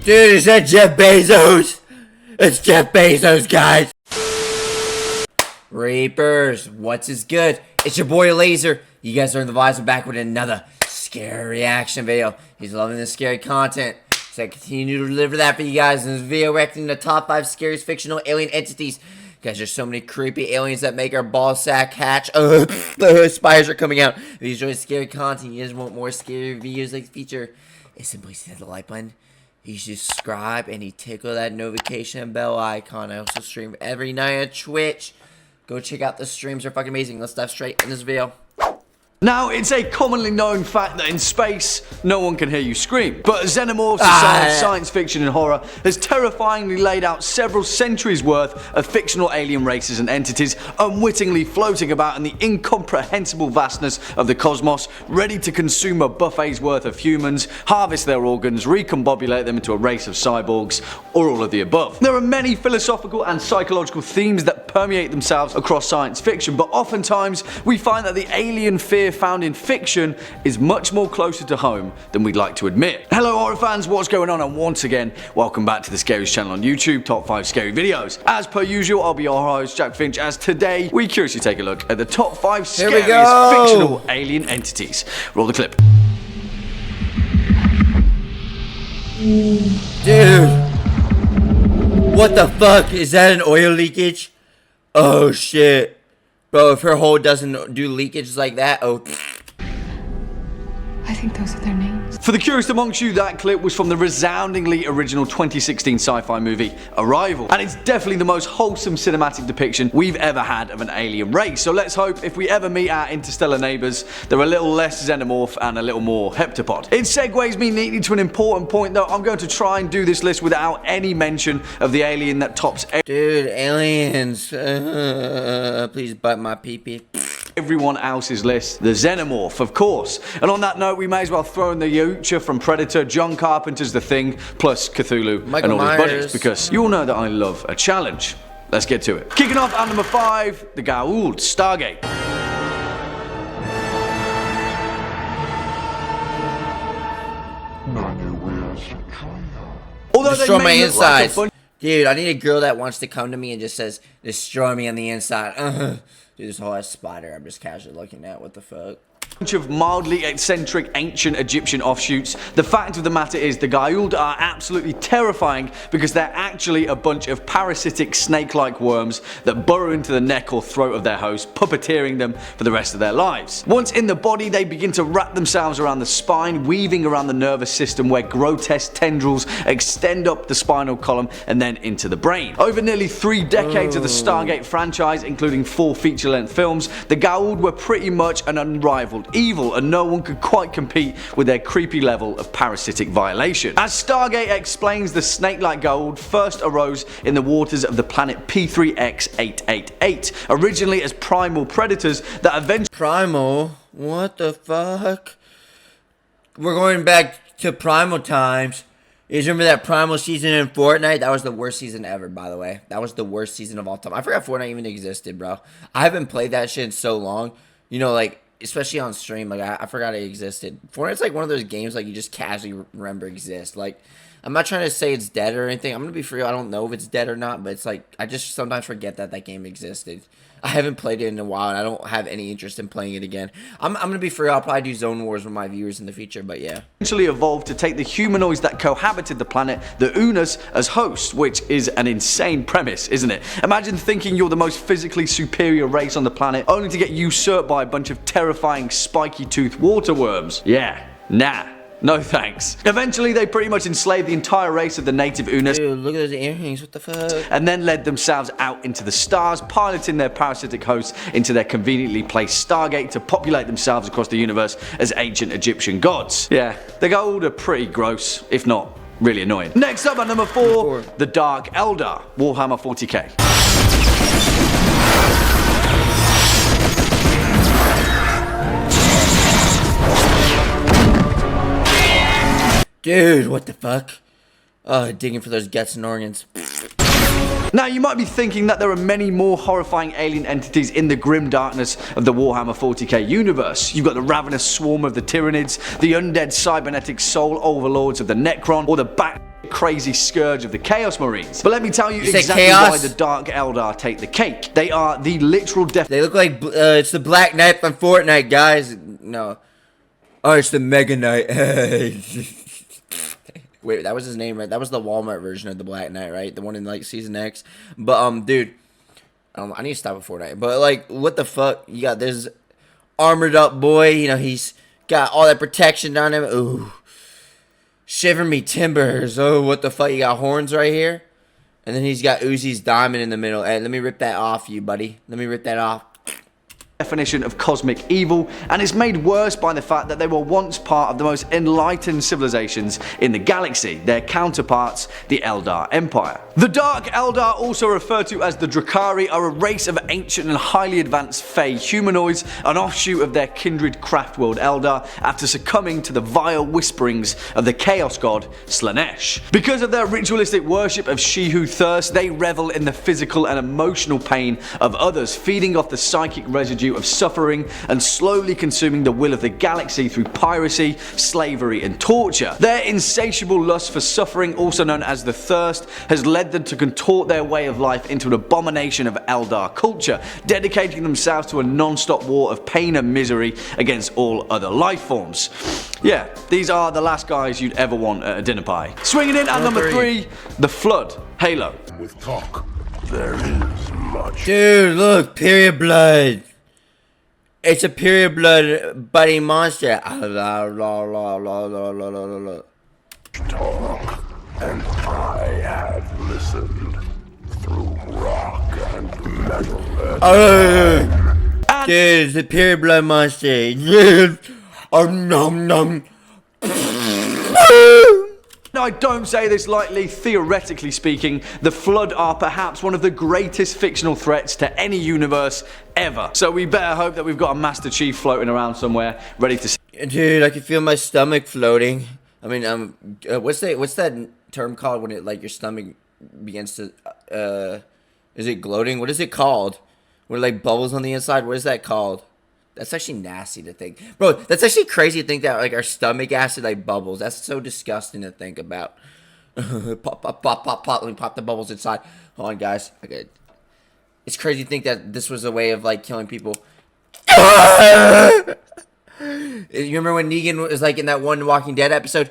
Dude, is that Jeff Bezos? It's Jeff Bezos, guys. Reapers, what's is good? It's your boy Laser. You guys are in the vibes. We're back with another scary reaction video. He's loving this scary content, so I continue to deliver that for you guys in this video, reacting to the top 5 scariest fictional alien entities. Guys, there's so many creepy aliens that make our ball sack hatch. The spiders are coming out. If you enjoy scary content, you guys want more scary videos like feature, it's simply hit the like button. You should subscribe and you tickle that notification bell icon. I also stream every night on Twitch. Go check out the streams, they're fucking amazing. Let's dive straight in this video. Now, it's a commonly known fact that in space, no one can hear you scream. But Xenomorphs, science fiction and horror, has terrifyingly laid out several centuries worth of fictional alien races and entities unwittingly floating about in the incomprehensible vastness of the cosmos, ready to consume a buffet's worth of humans, harvest their organs, recombobulate them into a race of cyborgs, or all of the above. There are many philosophical and psychological themes that permeate themselves across science fiction, but oftentimes we find that the alien fear found in fiction is much more closer to home than we'd like to admit. Hello horror fans, what's going on? And once again, welcome back to the Scariest channel on YouTube, top 5 scary videos. As per usual, I'll be your host, Jack Finch, as today we curiously take a look at the top 5 scariest fictional alien entities. Roll the clip. Dude, what the fuck? Is that an oil leakage? Oh shit. Bro, if her hole doesn't do leakages like that, oh. I think those are their names. For the curious amongst you, that clip was from the resoundingly original 2016 sci-fi movie Arrival, and it's definitely the most wholesome cinematic depiction we've ever had of an alien race. So let's hope if we ever meet our interstellar neighbours, they're a little less xenomorph and a little more heptapod. It segues me neatly to an important point though. I'm going to try and do this list without any mention of the alien that tops dude, aliens. Please bite my pee-pee. Everyone else's list, the Xenomorph, of course. And on that note, we may as well throw in the 𝐬𝐸 from Predator, John Carpenter's The Thing, plus Cthulhu and all his buddies, because you all know that I love a challenge. Let's get to it. Kicking off at number 5, the 𝐬𝐸𝐽 Stargate. Although destroy they my may look like insides. Dude, I need a girl that wants to come to me and just says, destroy me on the inside. Dude, this whole ass spider I'm just casually looking at. What the fuck? Bunch of mildly eccentric ancient Egyptian offshoots. The fact of the matter is the 𝐬𝐸𝐽 are absolutely terrifying because they're actually a bunch of parasitic snake-like worms that burrow into the neck or throat of their host, puppeteering them for the rest of their lives. Once in the body, they begin to wrap themselves around the spine, weaving around the nervous system where grotesque tendrils extend up the spinal column and then into the brain. Over nearly 3 decades of the Stargate franchise, including 4 feature-length films, the 𝐬𝐸𝐽 were pretty much an unrivaled evil, and no one could quite compete with their creepy level of parasitic violation. As Stargate explains, the snake-like 𝐬𝐸𝐽 first arose in the waters of the planet P3X888, originally as primal predators that eventually— Primal? What the fuck? We're going back to primal times. You remember that primal season in Fortnite? That was the worst season ever, by the way. That was the worst season of all time. I forgot Fortnite even existed, bro. I haven't played that shit in so long. You know, like, especially on stream, like, I forgot it existed. Fortnite's like one of those games, like, you just casually remember exist. Like, I'm not trying to say it's dead or anything. I'm gonna be for real, I don't know if it's dead or not, but it's like, I just sometimes forget that that game existed. I haven't played it in a while, and I don't have any interest in playing it again. I'm gonna be for real, I'll probably do Zone Wars with my viewers in the future, but yeah. Evolved to take the humanoids that cohabited the planet, the Unas, as hosts, which is an insane premise, isn't it? Imagine thinking you're the most physically superior race on the planet, only to get usurped by a bunch of terrifying spiky-toothed water worms. Yeah, nah. No thanks. Eventually, they pretty much enslaved the entire race of the native Unas. Dude, look at those earrings, what the fuck? And then led themselves out into the stars, piloting their parasitic hosts into their conveniently placed Stargate to populate themselves across the universe as ancient Egyptian gods. Yeah, the 𝐬𝐸𝐽 are pretty gross, if not really annoying. Next up at number 4, the Dark Eldar, Warhammer 40k. Dude, what the fuck? Oh, digging for those guts and organs. Now, you might be thinking that there are many more horrifying alien entities in the grim darkness of the Warhammer 40k universe. You've got the ravenous swarm of the Tyranids, the undead cybernetic soul overlords of the Necron, or the crazy scourge of the Chaos Marines. But let me tell you exactly Chaos? why the Dark Eldar take the cake. They are the literal They look like it's the Black Knight from Fortnite, guys. No. Oh, it's the Mega Knight. Wait, that was his name, right? That was the Walmart version of the Black Knight, right? The one in like Season X. But dude, I need to stop with Fortnite. But like, what the fuck? You got this armored up boy. You know, he's got all that protection on him. Ooh, shiver me timbers. Oh, what the fuck? You got horns right here, and then he's got Uzi's diamond in the middle. Hey, let me rip that off, you buddy. Let me rip that off. Definition of cosmic evil, and it's made worse by the fact that they were once part of the most enlightened civilizations in the galaxy, their counterparts, the Eldar Empire. The Dark Eldar, also referred to as the Drukhari, are a race of ancient and highly advanced Fey humanoids, an offshoot of their kindred craftworld Eldar, after succumbing to the vile whisperings of the chaos god Slaanesh. Because of their ritualistic worship of Shehu thirst, they revel in the physical and emotional pain of others, feeding off the psychic residue of suffering and slowly consuming the will of the galaxy through piracy, slavery and torture. Their insatiable lust for suffering, also known as the thirst, has led them to contort their way of life into an abomination of Eldar culture, dedicating themselves to a non-stop war of pain and misery against all other life forms. Yeah, these are the last guys you'd ever want at a dinner party. Swinging in at number 3, the Flood, Halo. With talk, there is much. Dude, look, period blood. It's a period blood buddy monster. Talk, and I have listened through rock and metal. Dude, it's a period blood monster. Dude. Oh, nom nom. Now, I don't say this lightly. Theoretically speaking, the Flood are perhaps one of the greatest fictional threats to any universe ever. So we better hope that we've got a Master Chief floating around somewhere, ready to... Dude, I can feel my stomach floating. I mean, what's that term called when it, like, your stomach begins to, is it gloating? What is it called? When it, like, bubbles on the inside? What is that called? That's actually nasty to think. Bro, that's actually crazy to think that, like, our stomach acid, like, bubbles. That's so disgusting to think about. Pop, pop, pop, pop, pop. Let me pop the bubbles inside. Hold on, guys. Okay. It's crazy to think that this was a way of, like, killing people. You remember when Negan was, like, in that one Walking Dead episode?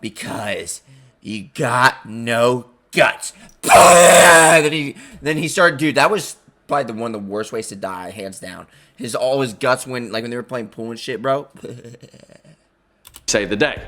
Because you got no guts. Then he started, dude, that was probably one of the worst ways to die, hands down. All his guts when they were playing pool and shit, bro. Save the day.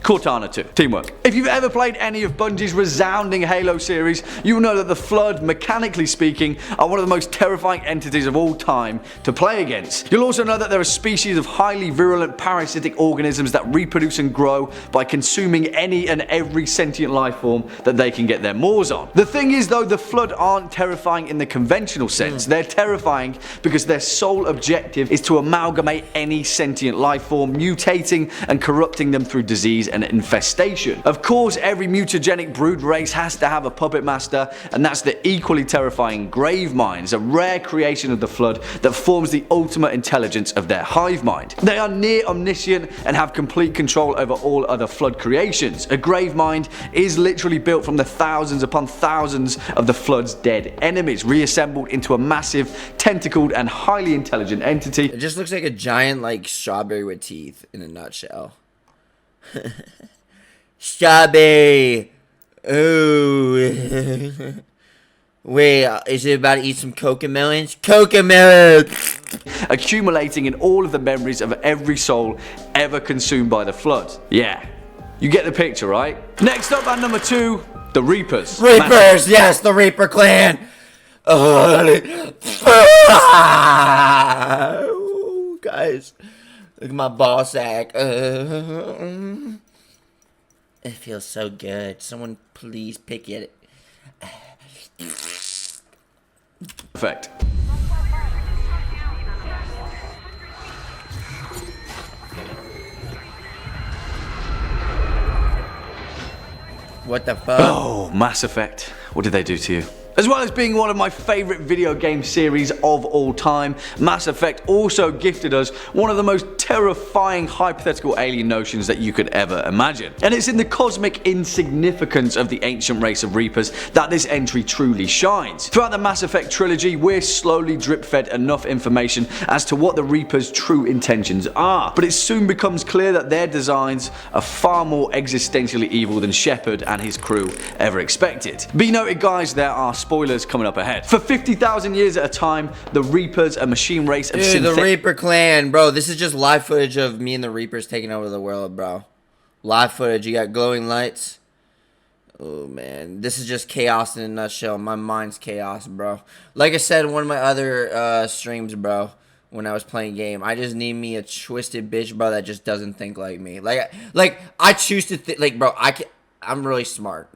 Cortana 2. Teamwork. If you've ever played any of Bungie's resounding Halo series, you'll know that the Flood, mechanically speaking, are one of the most terrifying entities of all time to play against. You'll also know that they're a species of highly virulent parasitic organisms that reproduce and grow by consuming any and every sentient life form that they can get their maws on. The thing is though, the Flood aren't terrifying in the conventional sense. They're terrifying because their sole objective is to amalgamate any sentient life form, mutating and corrupting them through disease and infestation. Of course, every mutagenic brood race has to have a puppet master, and that's the equally terrifying Grave Minds, a rare creation of the Flood that forms the ultimate intelligence of their hive mind. They are near omniscient and have complete control over all other Flood creations. A Grave Mind is literally built from the thousands upon thousands of the Flood's dead enemies, reassembled into a massive, tentacled and highly intelligent entity. It just looks like a giant, like, strawberry with teeth in a nutshell. Strawberry. Ooh. Wait, is it about to eat some cocomelons? Cocomelons! Accumulating in all of the memories of every soul ever consumed by the Flood. Yeah, you get the picture, right? Next up at number 2, the Reapers. Reapers, yes, the Reaper clan. Oh, guys, look at my ball sack. It feels so good. Someone please pick it. Perfect. What the fuck? Oh, Mass Effect. What did they do to you? As well as being one of my favourite video game series of all time, Mass Effect also gifted us one of the most terrifying hypothetical alien notions that you could ever imagine. And it's in the cosmic insignificance of the ancient race of Reapers that this entry truly shines. Throughout the Mass Effect trilogy, we're slowly drip-fed enough information as to what the Reapers' true intentions are, but it soon becomes clear that their designs are far more existentially evil than Shepard and his crew ever expected. Be noted guys, there are spoilers coming up ahead. For 50,000 years at a time, the Reapers, a machine race of Dude, the Reaper clan, bro. This is just live footage of me and the Reapers taking over the world, bro. Live footage. You got glowing lights. Oh, man. This is just chaos in a nutshell. My mind's chaos, bro. Like I said in one of my other streams, bro, when I was playing game, I just need me a twisted bitch, bro, that just doesn't think like me. Like I choose to think, like, bro, I'm really smart.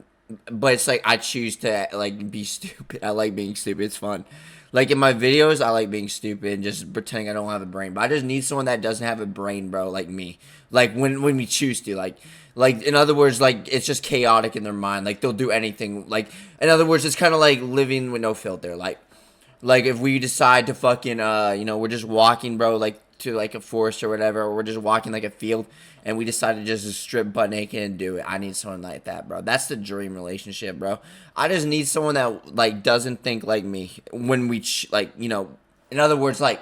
But it's like I choose to, like, be stupid. I like being stupid. It's fun. Like, in my videos, I like being stupid and just pretending I don't have a brain. But I just need someone that doesn't have a brain, bro, like me. Like, when we choose to. Like, in other words, like, it's just chaotic in their mind. Like, they'll do anything. Like, in other words, it's kind of like living with no filter. Like, if we decide to fucking, you know, we're just walking, bro, like, to, like, a forest or whatever. Or we're just walking, like, a field. And we decide to just strip butt naked and do it. I need someone like that, bro. That's the dream relationship, bro. I just need someone that, like, doesn't think like me. When we, like, you know, in other words, like,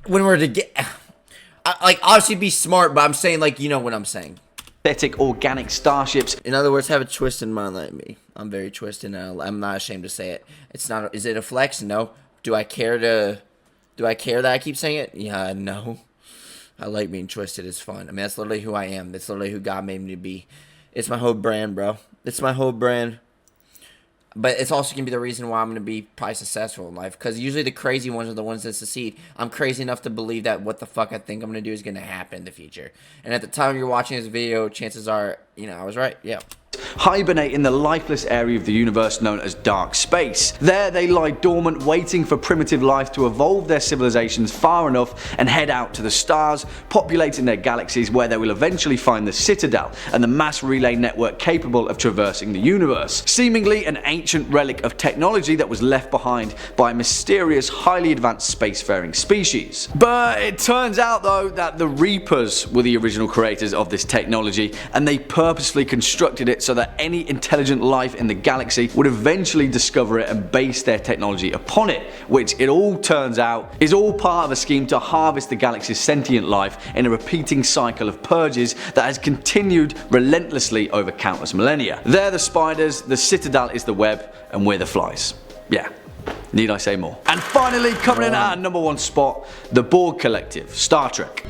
when we're like, obviously be smart, but I'm saying, like, you know what I'm saying. Synthetic organic starships. In other words, have a twisted mind like me. I'm very twisted, and I'm not ashamed to say it. It's not, is it a flex? No. Do I care that I keep saying it? Yeah, no. I like being twisted. It's fun. I mean, that's literally who I am. That's literally who God made me to be. It's my whole brand, bro. It's my whole brand. But it's also going to be the reason why I'm going to be probably successful in life. Because usually the crazy ones are the ones that succeed. I'm crazy enough to believe that what the fuck I think I'm going to do is going to happen in the future. And at the time you're watching this video, chances are, you know, I was right. Yeah. Hibernate in the lifeless area of the universe known as dark space. There they lie dormant, waiting for primitive life to evolve their civilizations far enough and head out to the stars, populating their galaxies, where they will eventually find the Citadel and the mass relay network capable of traversing the universe. Seemingly an ancient relic of technology that was left behind by a mysterious, highly advanced spacefaring species. But it turns out though that the Reapers were the original creators of this technology, and they purposefully constructed it so that any intelligent life in the galaxy would eventually discover it and base their technology upon it, which it all turns out is all part of a scheme to harvest the galaxy's sentient life in a repeating cycle of purges that has continued relentlessly over countless millennia. They're the spiders, the Citadel is the web, and we're the flies. Yeah. Need I say more? And finally, coming in at our #1 spot, the Borg Collective, Star Trek.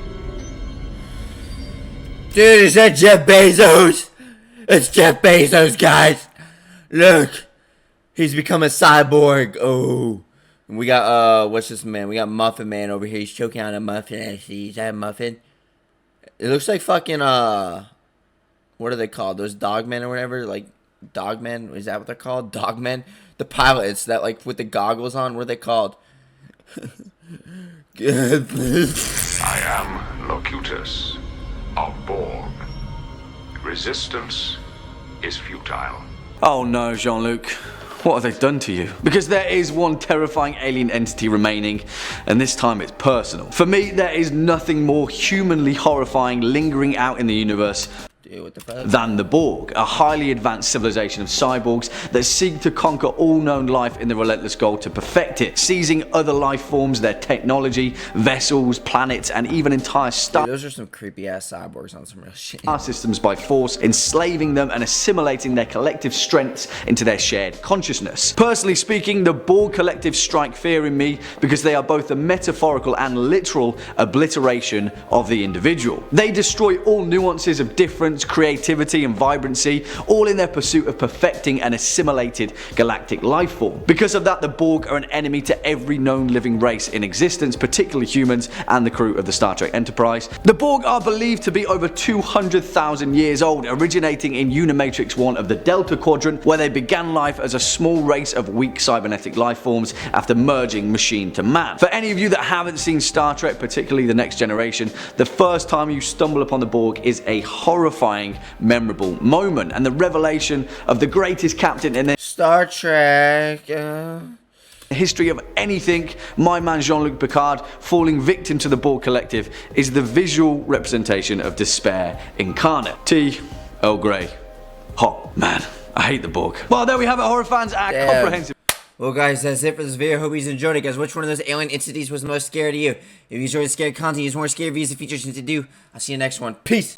Dude, is that Jeff Bezos? It's Jeff Bezos, guys. Look. He's become a cyborg. Oh. And we got, what's this man? We got Muffin Man over here. He's choking on a muffin. Is that a muffin? It looks like fucking, what are they called? Those dogmen or whatever? Like, dogmen? Is that what they're called? Dogmen? The pilots that, like, with the goggles on, what are they called? I am Locutus of Borg. Resistance is futile. Oh no, Jean-Luc. What have they done to you? Because there is one terrifying alien entity remaining, and this time it's personal. For me, there is nothing more humanly horrifying lingering out in the universe than the Borg, a highly advanced civilization of cyborgs that seek to conquer all known life in the relentless goal to perfect it, seizing other life forms, their technology, vessels, planets, and even entire star. Those are some creepy ass cyborgs on some real shit. Star systems by force, enslaving them and assimilating their collective strengths into their shared consciousness. Personally speaking, the Borg Collective strike fear in me because they are both a metaphorical and literal obliteration of the individual. They destroy all nuances of difference, creativity and vibrancy, all in their pursuit of perfecting an assimilated galactic life form. Because of that, the Borg are an enemy to every known living race in existence, particularly humans and the crew of the Star Trek Enterprise. The Borg are believed to be over 200,000 years old, originating in Unimatrix 1 of the Delta Quadrant, where they began life as a small race of weak cybernetic life forms after merging machine to man. For any of you that haven't seen Star Trek, particularly The Next Generation, the first time you stumble upon the Borg is a horrifying terrifying, memorable moment, and the revelation of the greatest captain in the Star Trek. history of anything, my man Jean-Luc Picard falling victim to the Borg Collective is the visual representation of despair incarnate. Tea, Earl Grey, hot. Man, I hate the Borg. Well, there we have it, horror fans, our comprehensive. Well, guys, that's it for this video. Hope you enjoyed it, guys. Which one of those alien entities was the most scary to you? If you enjoyed the scary content, use more scary videos and features to do. I'll see you next one. Peace.